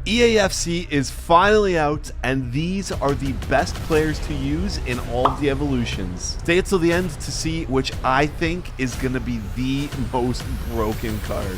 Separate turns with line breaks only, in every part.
EAFC is finally out, and these are the best players to use in all of the evolutions. Stay until the end to see which I think is going to be the most broken card.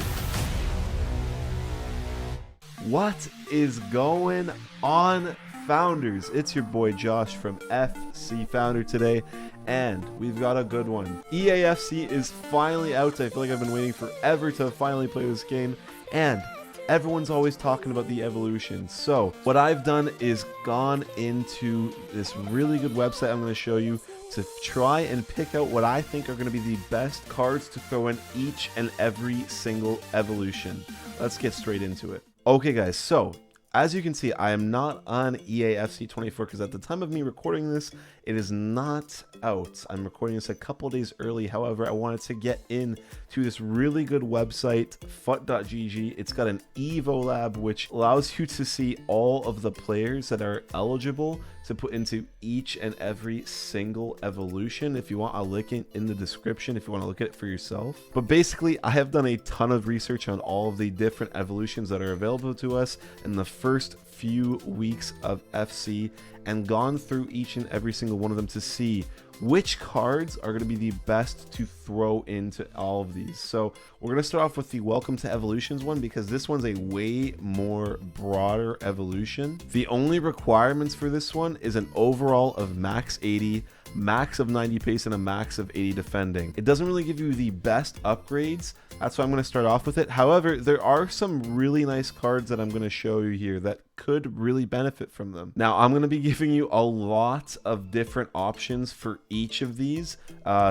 What is going on, Founders? It's your boy Josh from FC Founder today, and we've got a good one. EAFC is finally out. I feel like I've been waiting forever to finally play this game, and everyone's always talking about the evolution. So what I've done is gone into this really good website I'm going to show you to try and pick out what I think are going to be the best cards to throw in each and every single evolution. Let's get straight into it. Okay guys, so as you can see, I am not on EAFC 24 because at the time of me recording this, it is not out. I'm recording this a couple days early. However, I wanted to get in to this really good website, fut.gg. It's got an Evo lab, which allows you to see all of the players that are eligible to put into each and every single evolution. If you want, I'll link it in the description if you want to look at it for yourself. But basically, I have done a ton of research on all of the different evolutions that are available to us in the first few weeks of FC and gone through each and every single one of them to see which cards are going to be the best to throw into all of these. So we're going to start off with the Welcome to Evolutions one because this one's a way more broader evolution. The only requirements for this one is an overall of max 80, max of 90 pace, and a max of 80 defending. It doesn't really give you the best upgrades. That's why I'm going to start off with it. However, there are some really nice cards that I'm going to show you here that could really benefit from them. Now, I'm going to be giving you a lot of different options for each of these.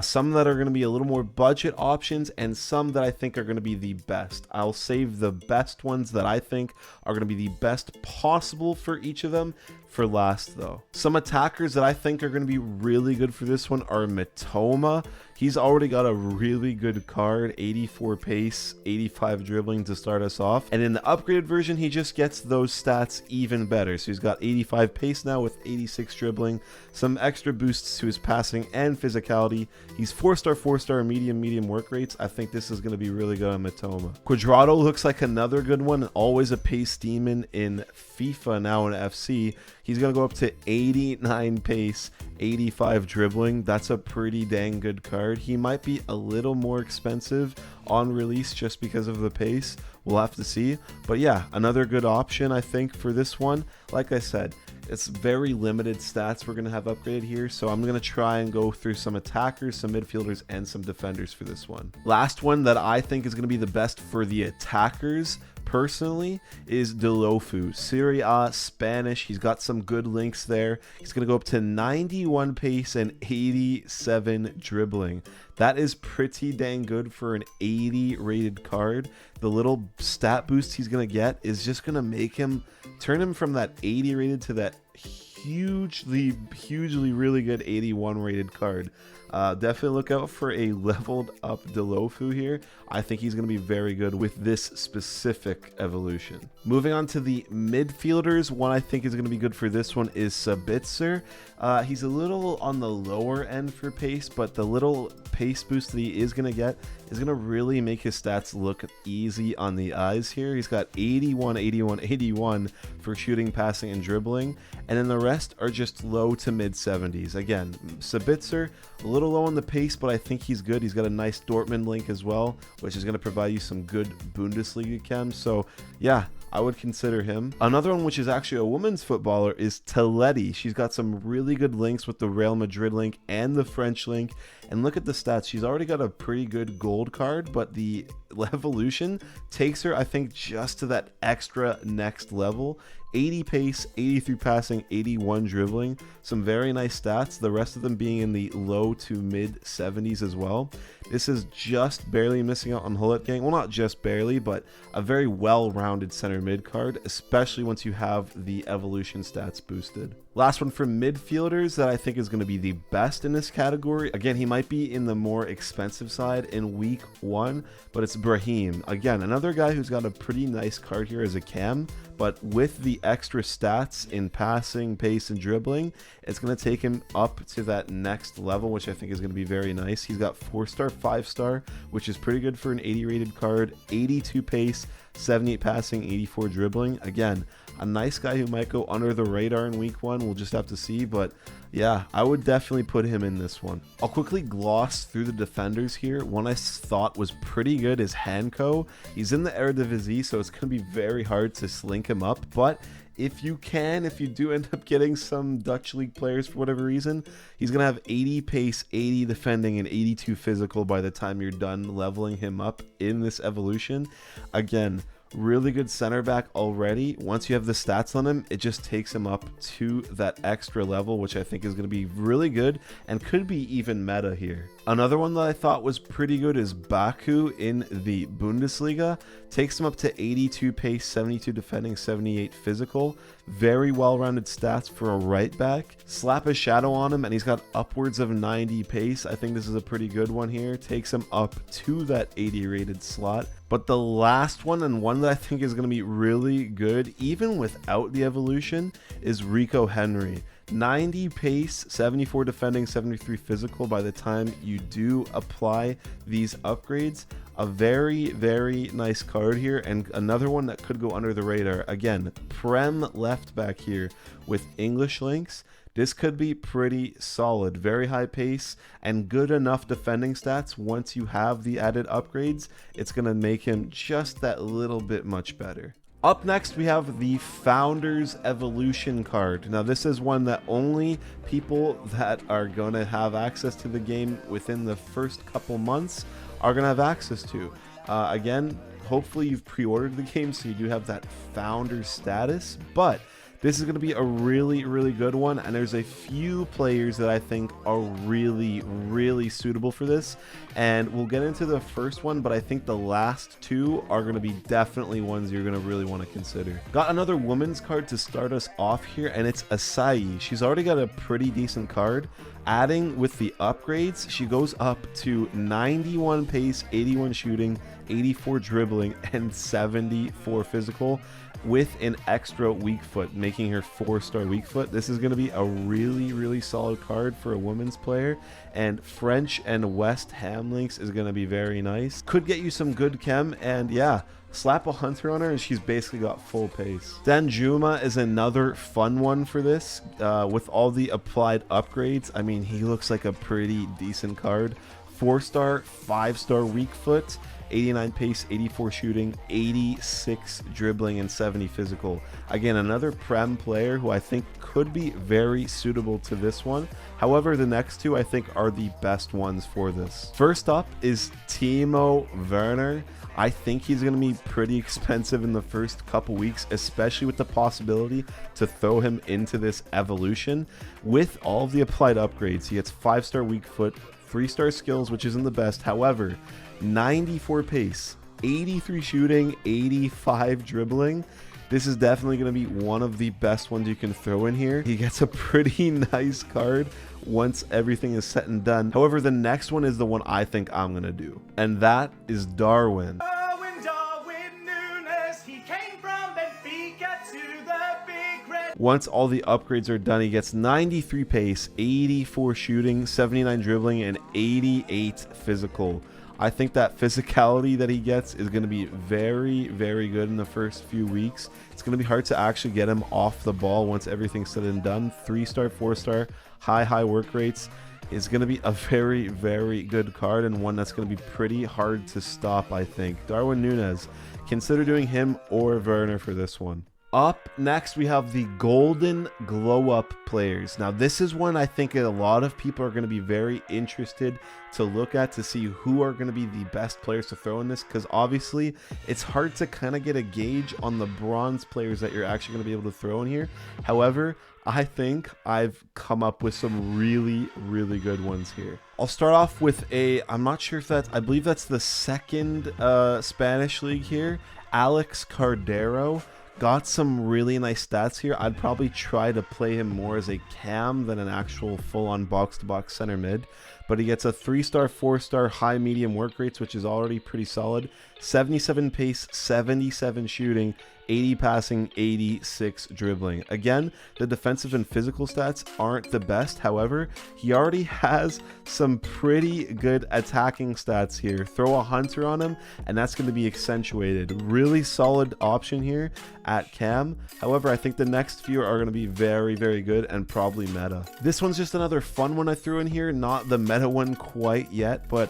Some that are going to be a little more budget options and some that I think are going to be the best. I'll save the best ones that I think are going to be the best possible for each of them for last though. Some attackers that I think are going to be really good for this one are Mitoma. He's already got a really good card, 84 pace, 85 dribbling to start us off. And in the upgraded version, he just gets those stats even better. So he's got 85 pace now with 86 dribbling, some extra boosts to his passing and physicality. He's 4-star, 4-star, medium work rates. I think this is going to be really good on Mitoma. Quadrado looks like another good one, always a pace demon in FIFA now in FC. He's going to go up to 89 pace, 85 dribbling. That's a pretty dang good card. He might be a little more expensive on release just because of the pace. We'll have to see. But yeah, another good option I think for this one. Like I said, it's very limited stats we're going to have upgraded here, so I'm going to try and go through some attackers, some midfielders, and some defenders for this one. Last one that I think is going to be the best for the attackers personally is Delofu. Serie A, Spanish. He's got some good links there. He's going to go up to 91 pace and 87 dribbling. That is pretty dang good for an 80 rated card. The little stat boost he's going to get is just going to make him, turn him from that 80 rated to that hugely really good 81 rated card. Definitely look out for a leveled up Delofu here. I think he's going to be very good with this specific evolution. Moving on to the midfielders, one I think is going to be good for this one is Sabitzer. He's a little on the lower end for pace, but the little pace boost that he is going to get is going to really make his stats look easy on the eyes here. He's got 81, 81, 81 for shooting, passing, and dribbling, and then the rest are just low to mid 70s. Again, Sabitzer, a little low on the pace, but I think he's good. He's got a nice Dortmund link as well, which is going to provide you some good Bundesliga chem. So yeah, I would consider him. Another one, which is actually a women's footballer, is Teletti. She's got some really good links with the Real Madrid link and the French link. And look at the stats. She's already got a pretty good gold card, but the evolution takes her, I think, just to that extra next level. 80 pace, 83 passing, 81 dribbling. Some very nice stats. The rest of them being in the low to mid 70s as well. This is just barely missing out on Hullet Gang. Well, not just barely, but a very well-rounded center mid card, especially once you have the evolution stats boosted. Last one for midfielders that I think is going to be the best in this category. Again, he might be in the more expensive side in week 1, but it's Brahim. Again, another guy who's got a pretty nice card here as a cam, but with the extra stats in passing, pace, and dribbling, it's going to take him up to that next level, which I think is going to be very nice. He's got 4-star, 5-star, which is pretty good for an 80 rated card, 82 pace, 78 passing, 84 dribbling. Again, a nice guy who might go under the radar in week 1. We'll just have to see, but yeah, I would definitely put him in this one. I'll quickly gloss through the defenders here. One I thought was pretty good is Hanko. He's in the Eredivisie, so it's going to be very hard to link him up, but if you do end up getting some Dutch league players for whatever reason, he's going to have 80 pace, 80 defending, and 82 physical by the time you're done leveling him up in this evolution. Again, really good center back already. Once you have the stats on him, it just takes him up to that extra level, which I think is going to be really good and could be even meta here. Another one that I thought was pretty good is Baku in the Bundesliga. Takes him up to 82 pace, 72 defending, 78 physical. Very well-rounded stats for a right back. Slap a shadow on him and he's got upwards of 90 pace. I think this is a pretty good one here. Takes him up to that 80 rated slot. But the last one, and one that I think is going to be really good, even without the evolution, is Rico Henry. 90 pace, 74 defending, 73 physical by the time you do apply these upgrades. A very, very nice card here, and another one that could go under the radar. Again, Prem left back here with English links. This could be pretty solid. Very high pace and good enough defending stats. Once you have the added upgrades, it's going to make him just that little bit much better. Up next, we have the Founders Evolution card. Now, this is one that only people that are going to have access to the game within the first couple months are going to have access to. Again, hopefully you've pre-ordered the game, so you do have that Founders status, but this is going to be a really, really good one, and there's a few players that I think are really, really suitable for this, and we'll get into the first one, but I think the last two are going to be definitely ones you're going to really want to consider. Got another women's card to start us off here, and it's Asai. She's already got a pretty decent card. Adding with the upgrades, she goes up to 91 pace, 81 shooting, 84 dribbling, and 74 physical, with an extra weak foot, making her 4-star weak foot. This is going to be a really, really solid card for a women's player, and French and West Ham links is going to be very nice. Could get you some good chem, and yeah, slap a hunter on her and she's basically got full pace. Danjuma is another fun one for this, with all the applied upgrades. I mean, he looks like a pretty decent card. 4-star, 5-star weak foot, 89 pace, 84 shooting, 86 dribbling, and 70 physical. Again, another Prem player who I think could be very suitable to this one. However, the next two I think are the best ones for this. First up is Timo Werner. I think he's going to be pretty expensive in the first couple weeks, especially with the possibility to throw him into this evolution. With all of the applied upgrades, he gets 5-star weak foot, 3-star skills, which isn't the best. However, 94 pace, 83 shooting, 85 dribbling. This is definitely going to be one of the best ones you can throw in here. He gets a pretty nice card once everything is said and done. However, the next one is the one I think I'm going to do, and that is Darwin. Once all the upgrades are done, he gets 93 pace, 84 shooting, 79 dribbling, and 88 physical. I think that physicality that he gets is going to be very, very good in the first few weeks. It's going to be hard to actually get him off the ball once everything's said and done. 3-star, 4-star, high work rates. Is going to be a very, very good card, and one that's going to be pretty hard to stop, I think. Darwin Núñez. Consider doing him or Werner for this one. Up next, we have the Golden Glow Up players. Now, this is one I think a lot of people are going to be very interested to look at to see who are going to be the best players to throw in this, because obviously it's hard to kind of get a gauge on the bronze players that you're actually going to be able to throw in here. However, I think I've come up with some really, really good ones here. I'll start off with I'm not sure if I believe that's the second Spanish league here, Alex Cardero. Got some really nice stats here. I'd probably try to play him more as a cam than an actual full-on box-to-box center mid. But he gets a 3-star, 4-star, high-medium work rates, which is already pretty solid. 77 pace, 77 shooting, 80 passing, 86 dribbling. Again, the defensive and physical stats aren't the best. However, he already has some pretty good attacking stats here. Throw a hunter on him, and that's going to be accentuated. Really solid option here at cam. However, I think the next few are going to be very, very good and probably meta. This one's just another fun one I threw in here. Not the meta one quite yet, but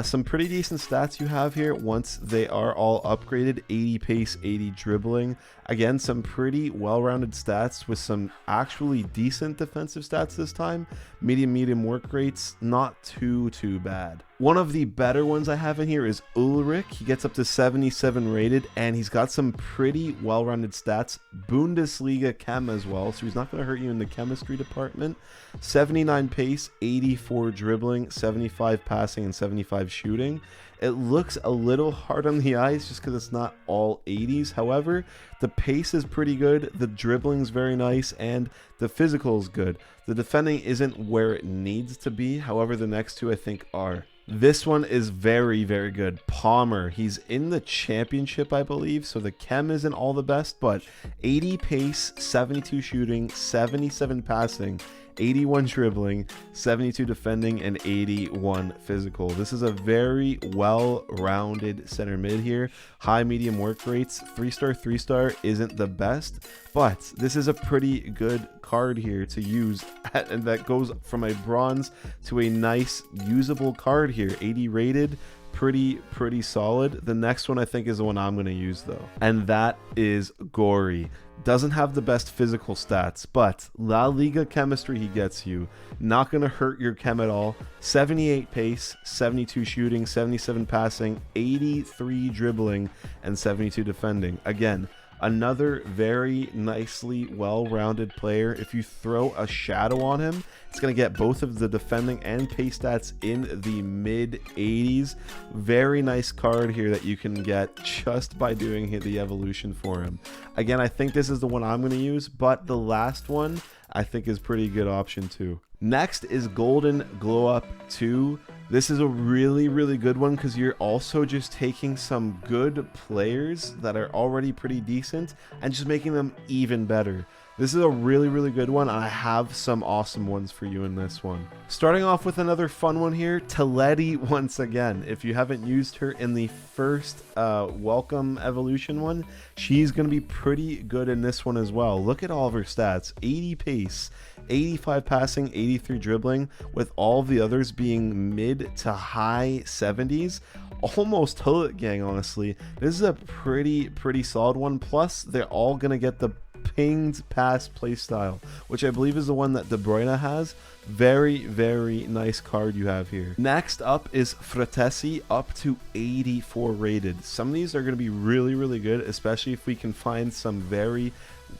some pretty decent stats you have here once they are all upgraded. 80 pace, 80 dribbling. Again, some pretty well-rounded stats with some actually decent defensive stats this time. Medium work rates, not too bad. One of the better ones I have in here is Ulrich. He gets up to 77 rated, and he's got some pretty well-rounded stats. Bundesliga chem as well, so he's not going to hurt you in the chemistry department. 79 pace, 84 dribbling, 75 passing, and 75 shooting. It looks a little hard on the eyes just because it's not all 80s. However, the pace is pretty good, the dribbling is very nice, and the physical is good. The defending isn't where it needs to be. However, the next two I think are. This one is very, very good. Palmer. He's in the championship, I believe, so the chem isn't all the best, but 80 pace, 72 shooting, 77 passing, 81 dribbling, 72 defending, and 81 physical. This is a very well-rounded center mid here. High medium work rates. 3-star, 3-star isn't the best, but this is a pretty good card here to use, and that goes from a bronze to a nice usable card here. 80 rated. Pretty solid. The next one I think is the one I'm going to use though, and that is Gory. Doesn't have the best physical stats, but La Liga chemistry he gets you. Not going to hurt your chem at all. 78 pace, 72 shooting, 77 passing, 83 dribbling, and 72 defending. Again, another very nicely well-rounded player. If you throw a shadow on him, it's going to get both of the defending and pace stats in the mid 80s. Very nice card here that you can get just by doing the evolution for him. Again, I think this is the one I'm going to use, but the last one I think is pretty good option too. Next is Golden Glow Up 2. This is a really good one because you're also just taking some good players that are already pretty decent and just making them even better. This is a really good one, and I have some awesome ones for you in this one. Starting off with another fun one here, Taledi once again. If you haven't used her in the first Welcome Evolution one, she's going to be pretty good in this one as well. Look at all of her stats. 80 pace, 85 passing, 83 dribbling, with all the others being mid to high 70s. Almost Hullet gang, honestly. This is a pretty solid one. Plus, they're all going to get the pinged pass playstyle, which I believe is the one that De Bruyne has. Very nice card you have here. Next up is Fratesi, up to 84 rated. Some of these are going to be really good, especially if we can find some very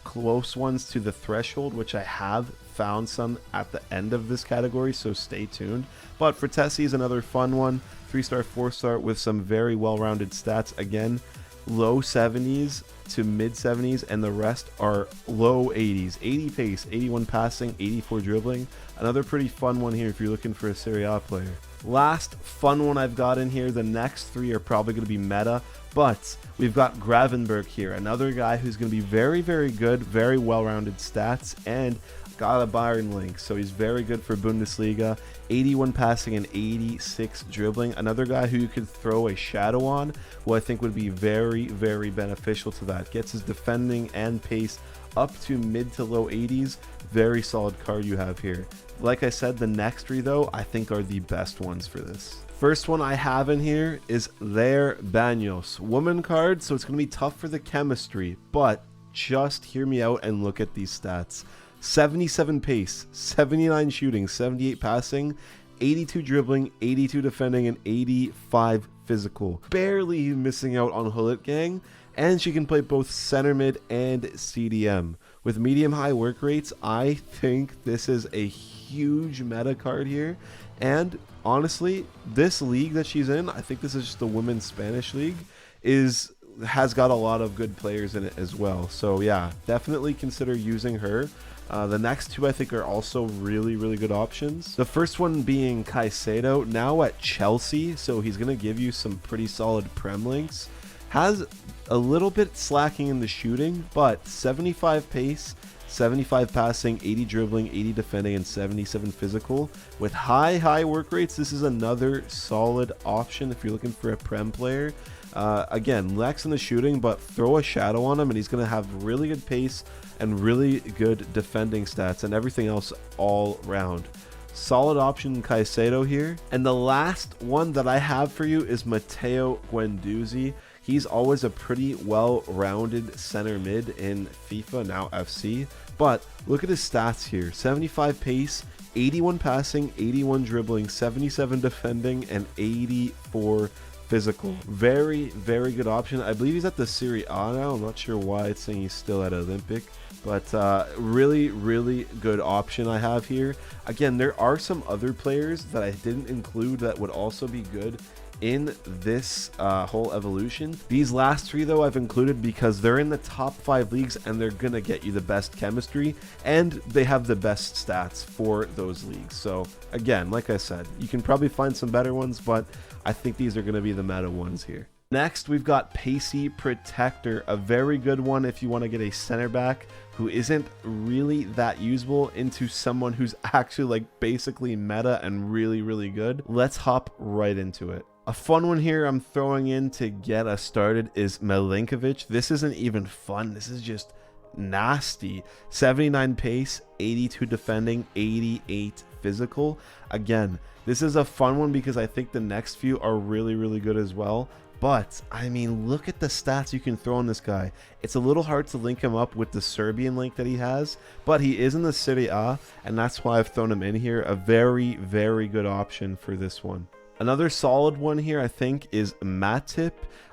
close ones to the threshold, which I have found some at the end of this category, so stay tuned. But Fratesi is another fun one. 3-star, 4-star with some very well-rounded stats. Again, low 70s to mid 70s, and the rest are low 80s. 80 pace, 81 passing, 84 dribbling. Another pretty fun one here if you're looking for a Serie A player. Last fun one I've got in here. The next three are probably going to be meta, but we've got Gravenberg here, another guy who's going to be very good, very well-rounded stats, and got a Bayern link, so he's very good for Bundesliga. 81 passing and 86 dribbling. Another guy who you could throw a shadow on, who I think would be very beneficial to that. Gets his defending and pace up to mid to low 80s. Very solid card you have here. Like I said, the next three though I think are the best ones for this. First one I have in here is Lair Banos, woman card, so it's going to be tough for the chemistry, but just hear me out and look at these stats. 77 pace, 79 shooting, 78 passing, 82 dribbling, 82 defending, and 85 physical. Barely missing out on Hullet gang, and she can play both center mid and CDM. With medium high work rates, I think this is a huge meta card here, and honestly, this league that she's in, I think this is just the women's Spanish league, has got a lot of good players in it as well. So yeah, definitely consider using her. The next two I think are also really good options. The first one being Caicedo, now at Chelsea, so he's going to give you some pretty solid Prem links. Has a little bit slacking in the shooting, but 75 pace, 75 passing, 80 dribbling, 80 defending, and 77 physical. With high work rates, this is another solid option if you're looking for a Prem player. Again, lacks in the shooting, but throw a shadow on him and he's going to have really good pace and really good defending stats and everything else all round. Solid option Caicedo here. And the last one that I have for you is Matteo Guendouzi. He's always a pretty well-rounded center mid in FIFA, now FC. But look at his stats here. 75 pace, 81 passing, 81 dribbling, 77 defending, and 84 physical. Very good option. I believe he's at the Serie A now. I'm not sure why it's saying he's still at Olympic, but really good option I have here. Again, there are some other players that I didn't include that would also be good in this whole evolution. These last three though I've included because they're in the top 5 leagues and they're gonna get you the best chemistry and they have the best stats for those leagues. So again, like I said, you can probably find some better ones, but I think these are gonna be the meta ones here. Next, we've got Pacey Protector, a very good one if you want to get a center back who isn't really that usable into someone who's actually like basically meta and really good. Let's hop right into it. A fun one here I'm throwing in to get us started is Milinkovic. This isn't even fun. This is just nasty. 79 pace, 82 defending, 88 physical. Again, this is a fun one because I think the next few are really good as well. But, I mean, look at the stats you can throw on this guy. It's a little hard to link him up with the Serbian link that he has, but he is in the Serie A, and that's why I've thrown him in here. A very good option for this one. Another solid one here, I think, is Matip.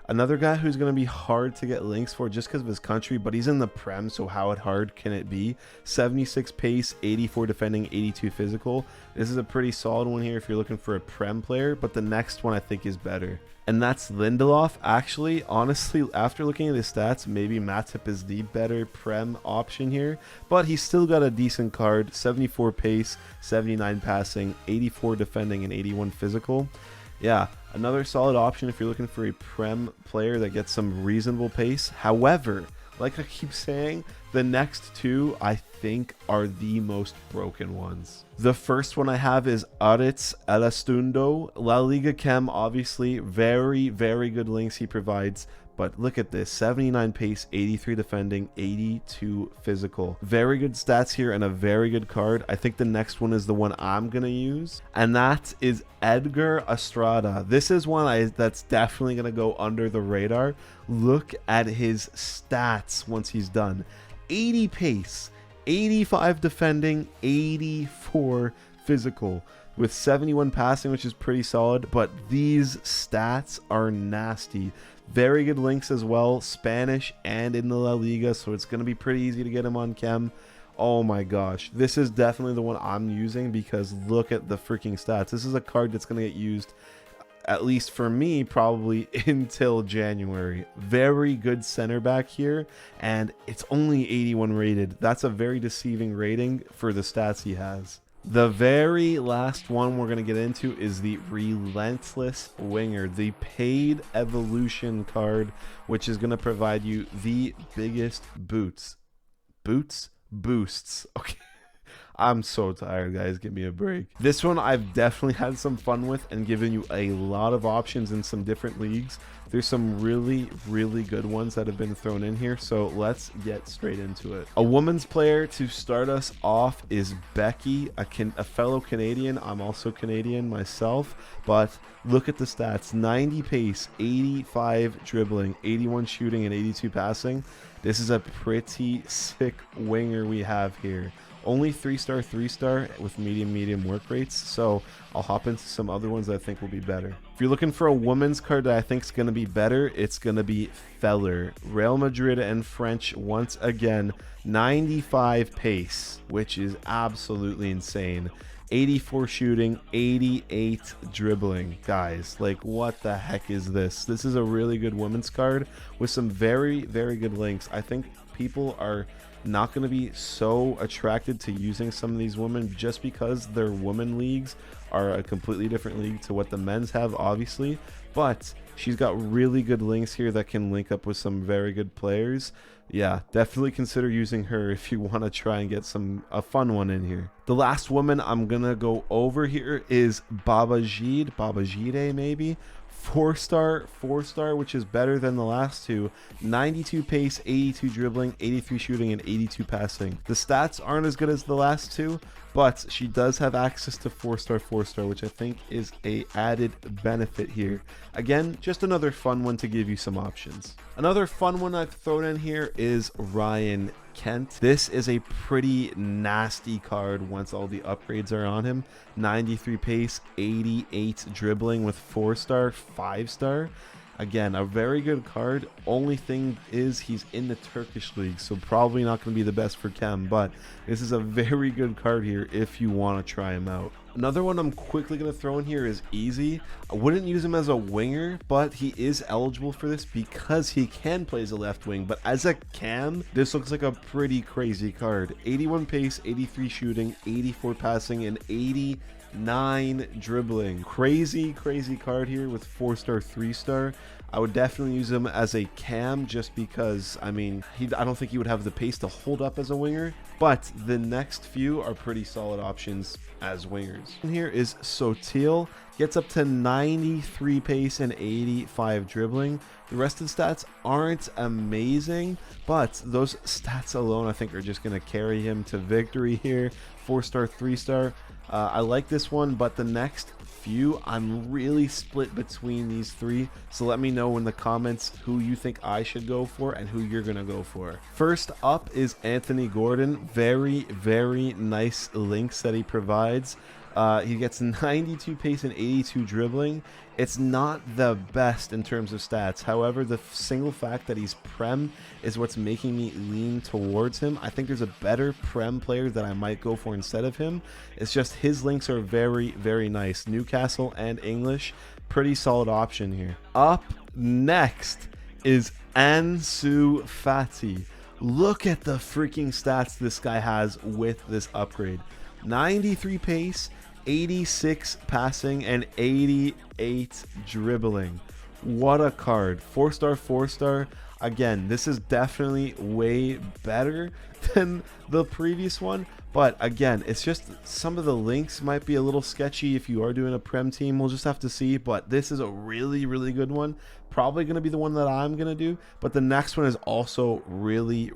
Another guy who's going to be hard to get links for just because of his country, but he's in the Prem, so how hard can it be? 76 pace, 84 defending, 82 physical. This is a pretty solid one here if you're looking for a Prem player, but the next one I think is better. And that's Lindelof. Actually, honestly, after looking at his stats, maybe Matip is the better Prem option here, but he's still got a decent card. 74 pace, 79 passing, 84 defending, and 81 physical. Yeah, another solid option if you're looking for a Prem player that gets some reasonable pace. However, like I keep saying, the next two I think are the most broken ones. The first one I have is Aritz Elastundo. La Liga Chem, obviously, very good links he provides. But look at this, 79 pace, 83 defending, 82 physical. Very good stats here and a very good card. I think the next one is the one I'm going to use, and that is Edgar Estrada. This is one that's definitely going to go under the radar. Look at his stats once he's done. 80 pace, 85 defending, 84 physical. With 71 passing, which is pretty solid, but these stats are nasty. Very good links as well, Spanish and in the La Liga, so it's going to be pretty easy to get him on Chem. Oh my gosh, this is definitely the one I'm using because look at the freaking stats. This is a card that's going to get used, at least for me, probably until January. Very good center back here, and it's only 81 rated. That's a very deceiving rating for the stats he has. The very last one we're going to get into is the Relentless Winger, the paid evolution card, which is going to provide you the biggest boosts. Okay. I'm so tired, guys. Give me a break. This one I've definitely had some fun with and given you a lot of options in some different leagues. There's some really good ones that have been thrown in here, so let's get straight into it. A women's player to start us off is Becky, a fellow Canadian. I'm also Canadian myself, but look at the stats. 90 pace, 85 dribbling, 81 shooting, and 82 passing. This is a pretty sick winger we have here. Only 3-star with medium work rates, so I'll hop into some other ones that I think will be better. If you're looking for a woman's card that I think is going to be better, it's going to be Feller. Real Madrid and French once again. 95 pace, which is absolutely insane. 84 shooting, 88 dribbling. Guys, like, what the heck is this? This is a really good women's card with some very good links. I think people are not going to be so attracted to using some of these women just because their women leagues are a completely different league to what the men's have, obviously, but she's got really good links here that can link up with some very good players. Yeah, definitely consider using her if you want to try and get a fun one in here. The last woman I'm gonna go over here is Babajide maybe. 4-star, which is better than the last two. 92 pace, 82 dribbling, 83 shooting, and 82 passing. The stats aren't as good as the last two, but she does have access to 4-star, which I think is a added benefit here. Again, just another fun one to give you some options. Another fun one I've thrown in here is Ryan Kent. This is a pretty nasty card once all the upgrades are on him. 93 pace, 88 dribbling with 4-star, 5-star. Again, a very good card. Only thing is he's in the Turkish league, so probably not going to be the best for Chem, but this is a very good card here if you want to try him out. Another one I'm quickly going to throw in here is Easy. I wouldn't use him as a winger, but he is eligible for this because he can play as a left wing. But as a cam, this looks like a pretty crazy card. 81 pace, 83 shooting, 84 passing, and 89 dribbling. Crazy card here with 4-star, 3-star. I would definitely use him as a cam just because, I mean, I don't think he would have the pace to hold up as a winger, but the next few are pretty solid options as wingers. And here is Sotil, gets up to 93 pace and 85 dribbling. The rest of the stats aren't amazing, but those stats alone I think are just going to carry him to victory here. 4-star, 3-star. I like this one, but the next few I'm really split between these three, so let me know in the comments who you think I should go for and who you're gonna go for. First up is Anthony Gordon. Very nice links that he provides. He gets 92 pace and 82 dribbling. It's not the best in terms of stats. However, the single fact that he's Prem is what's making me lean towards him. I think there's a better Prem player that I might go for instead of him. It's just his links are very nice. Newcastle and English, pretty solid option here. Up next is Ansu Fati. Look at the freaking stats this guy has with this upgrade. 93 pace, 86 passing, and 88 dribbling. What a card. 4-star, 4-star. Again, this is definitely way better than the previous one, but again, it's just some of the links might be a little sketchy if you are doing a Prem team. We'll just have to see, but this is a really good one. Probably going to be the one that I'm going to do, but the next one is also really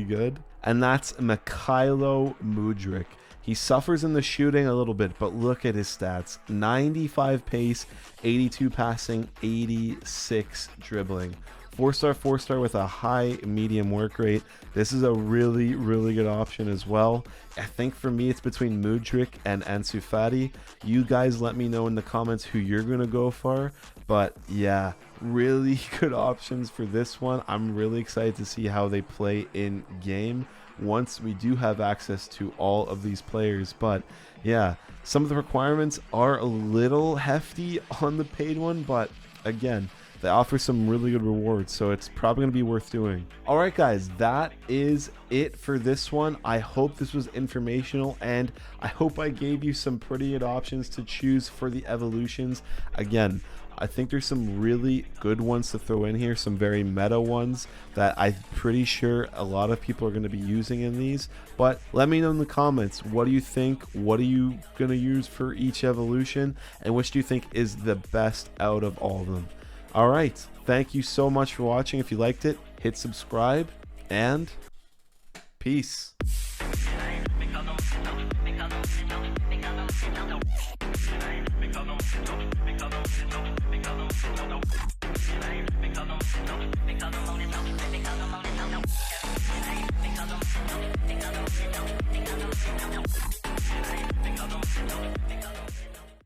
good, and that's Mikhailo Mudryk. He suffers in the shooting a little bit, but look at his stats. 95 pace, 82 passing, 86 dribbling. 4-star, 4-star with a high medium work rate. This is a really good option as well. I think for me it's between Mudryk and Ansu Fati. You guys let me know in the comments who you're going to go for. But yeah, really good options for this one. I'm really excited to see how they play in game once we do have access to all of these players. But yeah, some of the requirements are a little hefty on the paid one, but again, they offer some really good rewards, so it's probably going to be worth doing. All right, guys, that is it for this one. I hope this was informational, and I hope I gave you some pretty good options to choose for the evolutions. Again, I think there's some really good ones to throw in here, some very meta ones that I'm pretty sure a lot of people are going to be using in these. But let me know in the comments, what do you think? What are you going to use for each evolution? And which do you think is the best out of all of them? All right, thank you so much for watching. If you liked it, hit subscribe, and peace.